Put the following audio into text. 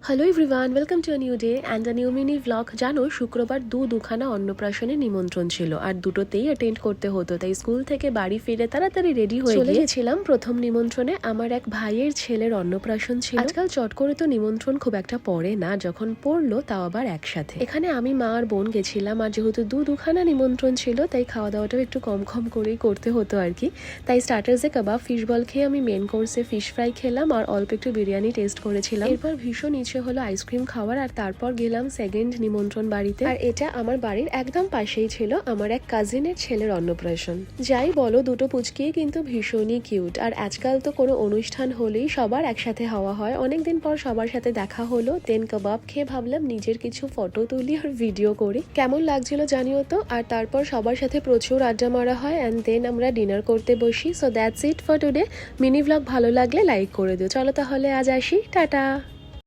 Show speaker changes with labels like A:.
A: Hello everyone, welcome to a new day and a new mini vlog. জানো, শুক্রবার দুখানা অন্নপ্রাশনের নিমন্ত্রণ ছিল আর দুটোতেই অ্যাটেন্ড করতে হতো, তাই স্কুল থেকে বাড়ি ফিরে তাড়াতাড়ি রেডি হয়ে চলে গেছিলাম। প্রথম নিমন্ত্রণে আমার এক ভাইয়ের ছেলের অন্নপ্রাশন ছিল। আজকাল চট করে তো নিমন্ত্রণ খুব একটা পড়ে না, যখন পড়লো তাও আবার একসাথে। এখানে আমি মা আর বোন গেছিলাম, আর যেহেতু দুখানা নিমন্ত্রণ ছিল তাই খাওয়া দাওয়াটাও একটু কম করেই করতে হতো আর কি। তাই স্টার্টার্সে কাবাব, ফিশ বল খেয়ে আমি মেন কোর্সে ফিশ ফ্রাই খেলাম আর অল্প একটু বিরিয়ানি টেস্ট করেছিলাম। এরপর ভীষণ হলো আইসক্রিম খাওয়ার, আর তারপর গেলাম সেকেন্ড নিমন্ত্রণ বাড়িতে। আর এটা আমার বাড়ির একদম পাশেই ছিল আমার এক কাজিনের ছেলের অন্নপ্রাশন। যাই বলো, দুটো পুচকিই কিন্তু ভীষণই কিউট। আর আজকাল তো কোনো অনুষ্ঠান হলেই সবার একসাথে হওয়া হয়। অনেকদিন পর সবার সাথে দেখা হলো, দেন কাবাব খেয়ে ভাবলাম নিজের কিছু ফটো তুলি আর ভিডিও করি। কেমন লাগছিল জানিও তো। আর তারপর সবার সাথে প্রচুর আড্ডা মারা হয় অ্যান্ড দেন আমরা ডিনার করতে বসি। So that's it for today. Mini vlog ভালো লাগলে লাইক করে দিও। চলো তাহলে আজ আসি, টাটা।